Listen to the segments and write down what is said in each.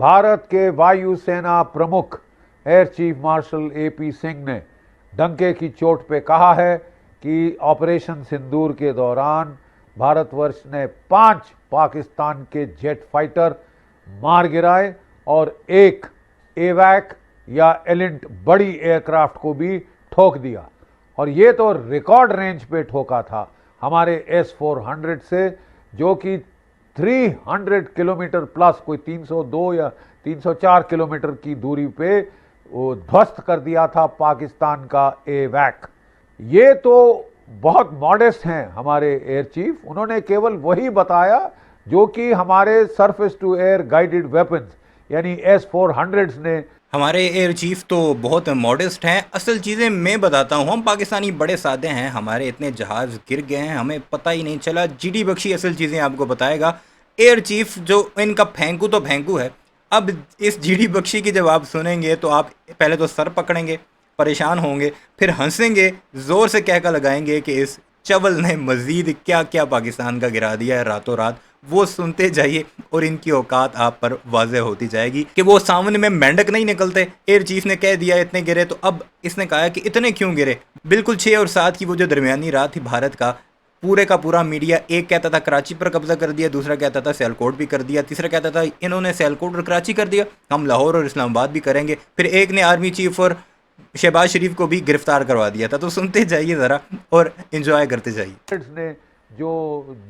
भारत के वायुसेना प्रमुख air chief marshal AP Singh ने डंके की चोट पे कहा है कि ऑपरेशन सिंदूर के दौरान भारतवर्ष ने 5 पाकिस्तान के जेट फाइटर मार गिराए और एक एवैक या एलिंट बड़ी एयरक्राफ्ट को भी ठोक दिया। और ये तो रिकॉर्ड रेंज पे ठोका था हमारे S-400 से, जो कि 300 किलोमीटर प्लस, कोई 302 या 304 किलोमीटर की दूरी पे वो ध्वस्त कर दिया था पाकिस्तान का एवैक। ये तो बहुत मॉडेस्ट हैं हमारे एयर चीफ, उन्होंने केवल वही बताया जो कि हमारे surface to air guided weapons यानी S-400 ने। हमारे एयर चीफ तो बहुत मॉडेस्ट हैं। असल चीज़ें मैं बताता हूँ, हम पाकिस्तानी बड़े सादे हैं, हमारे इतने जहाज़ गिर गए हैं हमें पता ही नहीं चला। जीडी बख्शी असल चीज़ें आपको बताएगा। एयर चीफ जो इनका फेंकू तो फेंकू है। अब इस जीडी बख्शी की जब आप सुनेंगे तो आप पहले तो सर पकड़ेंगे, परेशान होंगे, फिर हंसेंगे, ज़ोर से कहका लगाएंगे कि इस चवल ने मज़ीद क्या क्या पाकिस्तान का गिरा दिया है रातों रात। वो सुनते जाइए और इनकी औकात आप पर वाज़े होती जाएगी कि वो सामने में मेंढक नहीं निकलते। एयर चीफ ने कह दिया इतने गिरे, तो अब इसने कहा कि इतने क्यों गिरे। बिल्कुल 6 और 7 की वो जो दरमियानी रात थी भारत का, पूरे का पूरा मीडिया एक कहता था कराची पर कब्जा कर दिया, दूसरा कहता था सियालकोट भी कर दिया, तीसरा कहता था इन्होंने सियालकोट और कराची कर दिया, हम लाहौर और इस्लामाबाद भी करेंगे, फिर एक ने आर्मी चीफ और शहबाज शरीफ को भी गिरफ्तार करवा दिया था। तो सुनते जाइए ज़रा और इन्जॉय करते जाइए। ने जो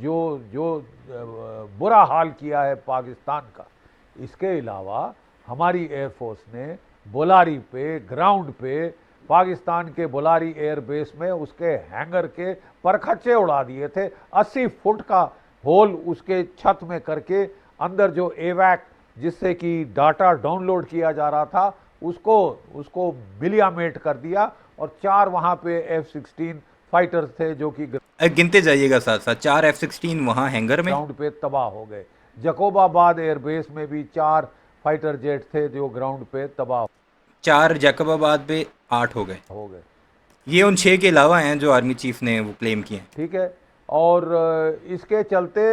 जो जो बुरा हाल किया है पाकिस्तान का, इसके अलावा हमारी एयरफोर्स ने बोलारी पे, ग्राउंड पे, पाकिस्तान के बोलारी एयरबेस में उसके हैंगर के परखच्चे उड़ा दिए थे। 80 फुट का होल उसके छत में करके अंदर जो एवैक जिससे कि डाटा डाउनलोड किया जा रहा था उसको मिलियामेट कर दिया। और 4 वहां पे F-16 फाइटर थे जो कि गिनते जाइएगा साथ साथ, 4 F-16 वहाँ हैंगर में ग्राउंड पे तबाह हो गए। जकोबाबाद एयरबेस में भी 4 फाइटर जेट थे जो ग्राउंड पे तबाह 4 जैकबाबाद पे 8 हो गए। ये उन 6 के अलावा हैं जो आर्मी चीफ ने वो क्लेम किए हैं। ठीक है। और इसके चलते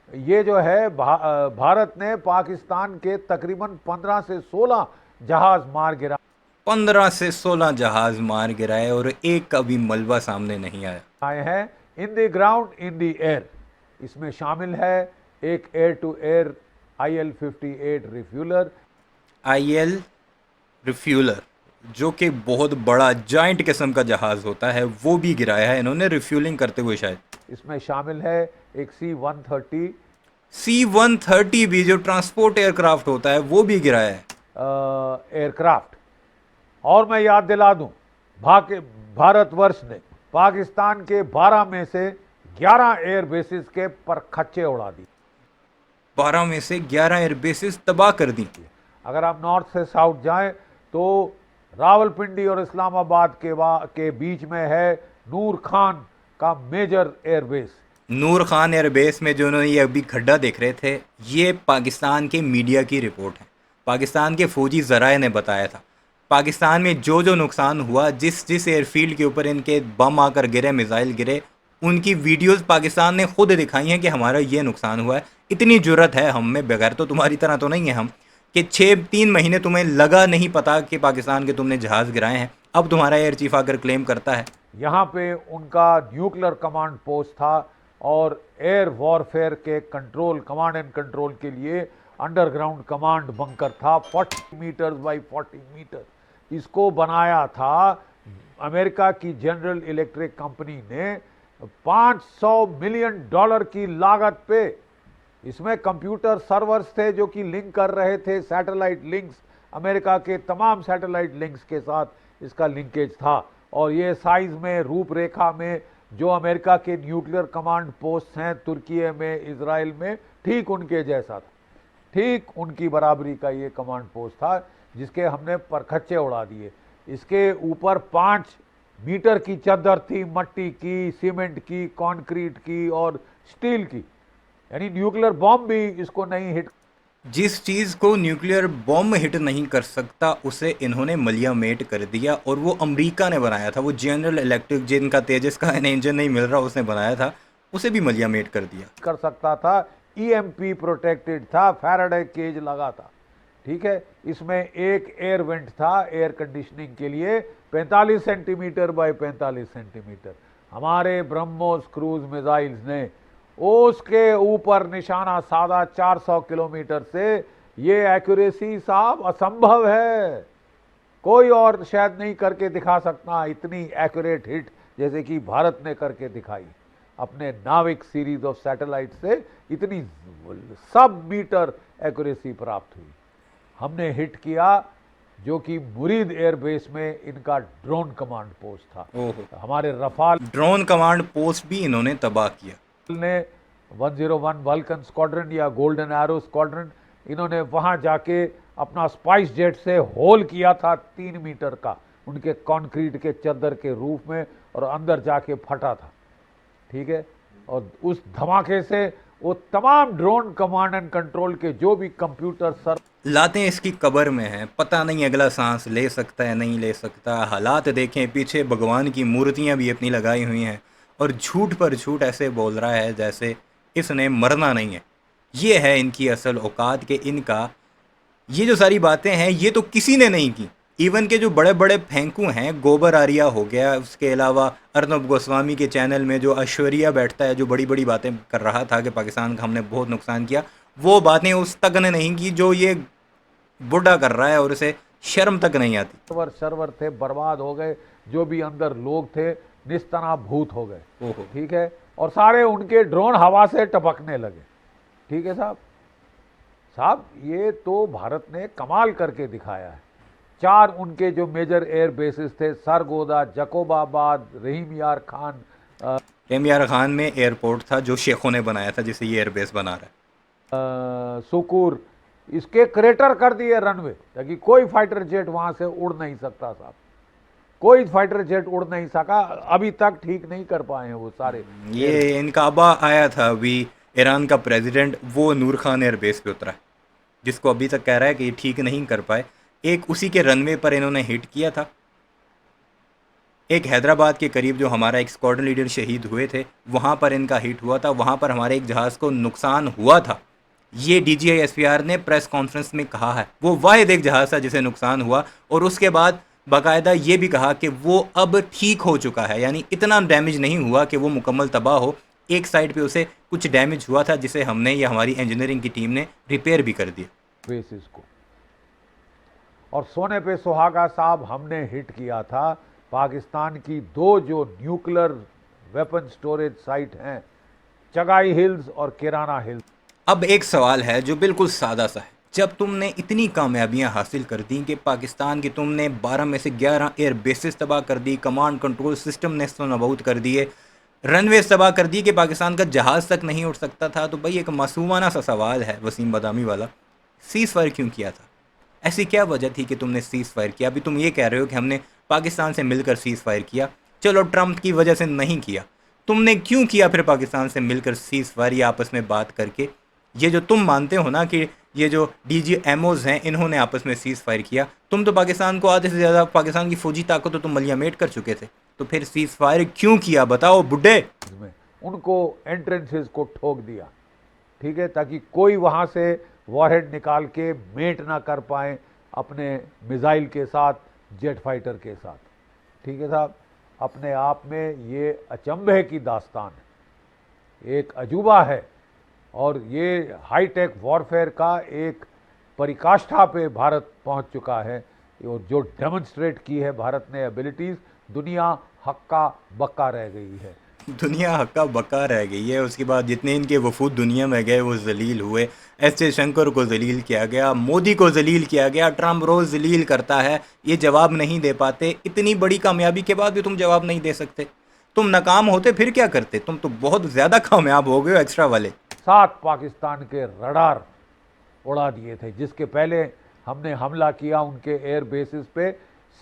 ये जो है भारत ने पाकिस्तान के तकरीबन 15 से 16 जहाज मार गिरा 15 से 16 जहाज मार गिराए और एक का भी मलबा सामने नहीं आया। आए हैं in the ground in the air. इसमें शामिल है एक air to air IL-58 refueler, IL refueler, जो कि बहुत बड़ा जाइंट किस्म का जहाज़ होता है, वो भी गिराया है इन्होंने रिफ्यूलिंग करते हुए शायद। इसमें शामिल है एक C-130 भी जो ट्रांसपोर्ट एयरक्राफ्ट होता है वो भी गिराया है एयरक्राफ्ट। और मैं याद दिला दूं, भारतवर्ष ने पाकिस्तान के 12 में से 11 एयर बेसिस के परखच्चे उड़ा दी। 12 में से 11 एयर बेसिस तबाह कर दी। अगर आप नॉर्थ से साउथ जाएं तो रावलपिंडी और इस्लामाबाद के बीच में है नूर खान का मेजर एयरबेस। नूर खान एयरबेस में जो उन्होंने ये अभी खड्डा देख रहे थे, ये पाकिस्तान के मीडिया की रिपोर्ट है, पाकिस्तान के फौजी ज़राए ने बताया था। पाकिस्तान में जो जो नुकसान हुआ, जिस जिस एयरफील्ड के ऊपर इनके बम आकर गिरे, मिसाइल गिरे, उनकी वीडियोस पाकिस्तान ने खुद दिखाई हैं कि हमारा ये नुकसान हुआ है। इतनी जुर्रत है हम में, बगैर तो तुम्हारी तरह तो नहीं है हम, कि 3 महीने तुम्हें लगा नहीं पता कि पाकिस्तान के तुमने जहाज़ गिराए हैं। अब तुम्हारा एयर चीफ आकर क्लेम करता है। यहाँ पे उनका न्यूक्लियर कमांड पोस्ट था और एयर वॉरफेयर के कंट्रोल, कमांड एंड कंट्रोल के लिए अंडरग्राउंड कमांड बंकर था 40 मीटर बाई 40 मीटर। इसको बनाया था अमेरिका की जनरल इलेक्ट्रिक कंपनी ने $500 मिलियन की लागत पे। इसमें कंप्यूटर सर्वर्स थे जो कि लिंक कर रहे थे सैटेलाइट लिंक्स, अमेरिका के तमाम सैटेलाइट लिंक्स के साथ इसका लिंकेज था। और ये साइज में, रूपरेखा में जो अमेरिका के न्यूक्लियर कमांड पोस्ट हैं तुर्की में, इजराइल में, ठीक उनके जैसा था, ठीक उनकी बराबरी का ये कमांड पोस्ट था जिसके हमने परखच्चे उड़ा दिए। इसके ऊपर 5 मीटर की चद्दर थी, मट्टी की, सीमेंट की, कंक्रीट की और स्टील की, यानी न्यूक्लियर बॉम्ब भी इसको नहीं हिट। जिस चीज़ को न्यूक्लियर बॉम्ब हिट नहीं कर सकता उसे इन्होंने मलियामेट कर दिया। और वो अमेरिका ने बनाया था, वो जनरल इलेक्ट्रिक जिनका तेजस का इंजन नहीं मिल रहा उसने बनाया था, उसे भी मलियामेट कर दिया। कर सकता था, EMP प्रोटेक्टेड था, फैराडे केज लगा था, ठीक है। इसमें एक एयर वेंट था एयर कंडीशनिंग के लिए 45 सेंटीमीटर बाय 45 सेंटीमीटर। हमारे ब्रह्मोस क्रूज मिसाइल्स ने उसके ऊपर निशाना साधा 400 किलोमीटर से। ये एक्यूरेसी साहब असंभव है, कोई और शायद नहीं करके दिखा सकता इतनी एक्यूरेट हिट जैसे कि भारत ने करके दिखाई। अपने नाविक सीरीज ऑफ सैटेलाइट से इतनी सब मीटर एक्यूरेसी प्राप्त हुई। हमने हिट किया जो कि मुरीद एयरबेस में इनका ड्रोन कमांड पोस्ट था। हमारे रफाल ड्रोन कमांड पोस्ट भी इन्होंने तबाह किया ने 101 वल्कन स्क्वाड्रन या गोल्डन एरो स्क्वाड्रन, इन्होंने वहां जाके अपना स्पाइस जेट से होल किया था 3 मीटर का उनके कंक्रीट के चद्दर के रूफ में, और अंदर जाके फटा था। ठीक है, और उस धमाके से वो तमाम ड्रोन कमांड एंड कंट्रोल के जो भी कंप्यूटर सर लाते इसकी कब्र में हैं, पता नहीं अगला सांस ले सकता है नहीं ले सकता। हालात देखें, पीछे भगवान की मूर्तियां भी अपनी लगाई हुई हैं और झूठ पर झूठ ऐसे बोल रहा है जैसे इसने मरना नहीं है। ये है इनकी असल औकात के इनका ये जो सारी बातें हैं ये तो किसी ने नहीं की। इवन के जो बड़े बड़े फेंकू हैं, गोबर आर्या हो गया, उसके अलावा अर्नब गोस्वामी के चैनल में जो ऐश्वर्या बैठता है जो बड़ी बड़ी बातें कर रहा था कि पाकिस्तान का हमने बहुत नुकसान किया, वो बातें उस तक ने नहीं की जो ये बुढ़ा कर रहा है और उसे शर्म तक नहीं आती। सर्वर सर्वर थे, बर्बाद हो गए, जो भी अंदर लोग थे निस्तना-भूत हो गए। ठीक है, और सारे उनके ड्रोन हवा से टपकने लगे। ठीक है साहब ये तो भारत ने कमाल करके दिखाया है। 4 उनके जो मेजर एयर बेसिस थे, सरगोदा, जकोबाबाद, रहीम यार खान में एयरपोर्ट था जो शेखों ने बनाया था जिसे ये एयरबेस बना रहा है। सुकूर, इसके क्रेटर कर दिए रनवे ताकि कोई फाइटर जेट वहां से उड़ नहीं सकता साहब, कोई फाइटर जेट उड़ नहीं सका, अभी तक ठीक नहीं कर पाए हैं वो सारे। ये इनका अब्बा आया था अभी ईरान का प्रेसिडेंट, वो नूर खान एयरबेस पे उतरा जिसको अभी तक कह रहा है कि ये ठीक नहीं कर पाए। एक उसी के रनवे पर इन्होंने हिट किया था। एक हैदराबाद के करीब जो हमारा एक स्क्वाड्रन लीडर शहीद हुए थे वहाँ पर इनका हिट हुआ था, वहाँ पर हमारे एक जहाज़ को नुकसान हुआ था। ये DGI SPR ने प्रेस कॉन्फ्रेंस में कहा है, वो वाहिद एक जहाज़ था जिसे नुकसान हुआ, और उसके बाद बाकायदा ये भी कहा कि वो अब ठीक हो चुका है, यानी इतना डैमेज नहीं हुआ कि वो मुकम्मल तबाह हो। एक साइड पे उसे कुछ डैमेज हुआ था जिसे हमने या हमारी इंजीनियरिंग की टीम ने रिपेयर भी कर दिया बेसिस को। और सोने पे सुहागा साहब हमने हिट किया था पाकिस्तान की 2 जो न्यूक्लियर वेपन स्टोरेज साइट हैं, चगाई हिल्स और किराना हिल्स। अब एक सवाल है जो बिल्कुल सादा सा है, जब तुमने इतनी कामयाबियां हासिल कर दी कि पाकिस्तान की तुमने 12 में से 11 एयर बेसिस तबाह कर दी, कमांड कंट्रोल सिस्टम नेस्तनाबूद कर दिए, रनवे तबाह कर दिए कि पाकिस्तान का जहाज़ तक नहीं उड़ सकता था, तो भाई एक मासूमाना सा सवाल है वसीम बदामी वाला, सीज़ फायर क्यों किया था? ऐसी क्या वजह थी कि तुमने सीज़ फायर किया? अभी तुम ये कह रहे हो कि हमने पाकिस्तान से मिलकर सीज़ फायर किया, चलो ट्रंप की वजह से नहीं किया, तुमने क्यों किया फिर पाकिस्तान से मिलकर सीज़ फायर या आपस में बात करके? ये जो तुम मानते हो ना कि ये जो DGMOs हैं इन्होंने आपस में सीज़ फायर किया, तुम तो पाकिस्तान को आधे से ज़्यादा पाकिस्तान की फौजी ताकत तो तुम मलियामेट कर चुके थे, तो फिर सीज़ फायर क्यों किया बताओ बुड्ढे? उनको एंट्रेंसेस को ठोक दिया, ठीक है, ताकि कोई वहाँ से वॉरहेड निकाल के मेट ना कर पाए अपने मिसाइल के साथ, जेट फाइटर के साथ। ठीक है साहब, अपने आप में ये अचंभे की दास्तान है, एक अजूबा है, और ये हाईटेक वॉरफेयर का एक परिकाष्ठा पे भारत पहुंच चुका है, और जो डेमोन्स्ट्रेट की है भारत ने एबिलिटीज़, दुनिया हक्का बक्का रह गई है। दुनिया हक्का बक्का रह गई है। उसके बाद जितने इनके वफूद दुनिया में गए वो जलील हुए। एस जयशंकर को जलील किया गया, मोदी को जलील किया गया, ट्रम्प रोज़ जलील करता है, ये जवाब नहीं दे पाते। इतनी बड़ी कामयाबी के बाद भी तुम जवाब नहीं दे सकते। तुम नाकाम होते फिर क्या करते? तुम तो बहुत ज़्यादा कामयाब हो गए हो एक्स्ट्रा वाले। 7 पाकिस्तान के रडार उड़ा दिए थे, जिसके पहले हमने हमला किया उनके एयर बेसिस पे,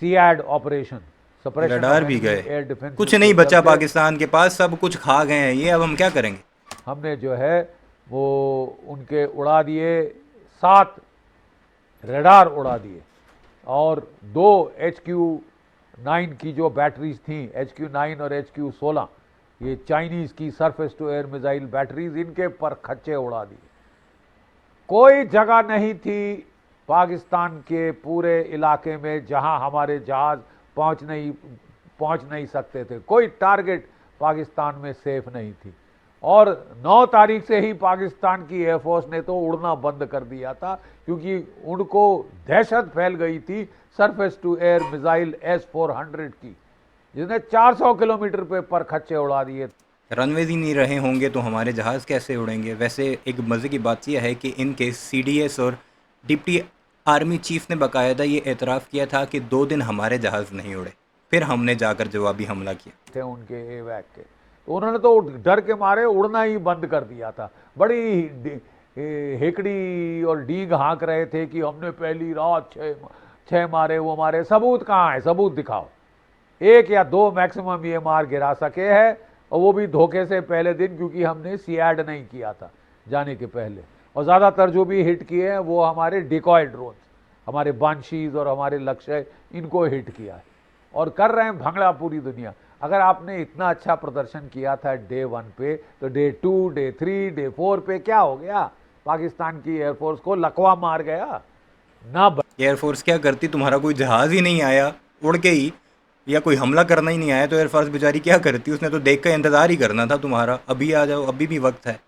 सियाड ऑपरेशन, रडार भी गए, कुछ नहीं बचा पाकिस्तान के पास, सब कुछ खा गए हैं ये। अब हम क्या करेंगे? हमने जो है वो उनके उड़ा दिए, 7 रडार उड़ा दिए, और 2 HQ-9 की जो बैटरीज थी, HQ-9 और HQ-16, ये चाइनीज़ की surface to air missile batteries, इनके पर खच्चे उड़ा दिए। कोई जगह नहीं थी पाकिस्तान के पूरे इलाके में जहां हमारे जहाज पहुंच नहीं सकते थे। कोई टारगेट पाकिस्तान में सेफ नहीं थी। और 9 तारीख से ही पाकिस्तान की एयरफोर्स ने तो उड़ना बंद कर दिया था, क्योंकि उनको दहशत फैल गई थी surface to air missile S-400 की, जिसने 400 किलोमीटर पे पर खच्चे उड़ा दिए। रनवेज ही नहीं रहे होंगे तो हमारे जहाज़ कैसे उड़ेंगे। वैसे एक मज़े की बात यह है कि इनके CDS और डिप्टी आर्मी चीफ ने बाकायदा ये एतराफ़ किया था कि 2 दिन हमारे जहाज़ नहीं उड़े, फिर हमने जाकर जवाबी हमला किया। थे उनके एवैक के, तो उन्होंने तो डर के मारे उड़ना ही बंद कर दिया था। बड़ी हेकड़ी और डींग हाँक रहे थे कि हमने पहली रात छः मारे, वो मारे। सबूत कहाँ है? सबूत दिखाओ। 1 या 2 मैक्सिमम ये मार गिरा सके हैं, और वो भी धोखे से पहले दिन, क्योंकि हमने सीएड नहीं किया था जाने के पहले। और ज़्यादातर जो भी हिट किए हैं वो हमारे डिकॉय ड्रोन, हमारे बांशीज और हमारे लक्ष्य, इनको हिट किया है और कर रहे हैं भंगड़ा पूरी दुनिया। अगर आपने इतना अच्छा प्रदर्शन किया था डे 1 पे, तो डे 2, डे 3, डे 4 पे क्या हो गया? पाकिस्तान की एयरफोर्स को लकवा मार गया ना। एयरफोर्स क्या करती? तुम्हारा कोई जहाज़ ही नहीं आया उड़ के ही, या कोई हमला करना ही नहीं आया तो एयरफोर्स बेचारी क्या करती? उसने तो देख कर इंतज़ार ही करना था तुम्हारा। अभी आ जाओ, अभी भी वक्त है।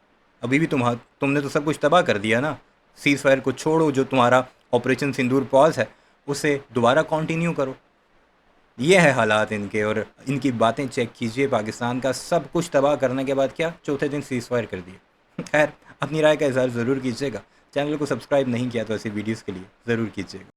अभी भी तुमने तो सब कुछ तबाह कर दिया ना। सीज़ फायर को छोड़ो, जो तुम्हारा ऑपरेशन सिंदूर पॉज है उसे दोबारा कंटिन्यू करो। ये है हालात इनके, और इनकी बातें चेक कीजिए। पाकिस्तान का सब कुछ तबाह करने के बाद क्या चौथे दिन सीज़ फायर कर दिया। खैर, अपनी राय का इज़हार ज़रूर कीजिएगा। चैनल को सब्सक्राइब नहीं किया तो ऐसी वीडियोज़ के लिए ज़रूर कीजिएगा।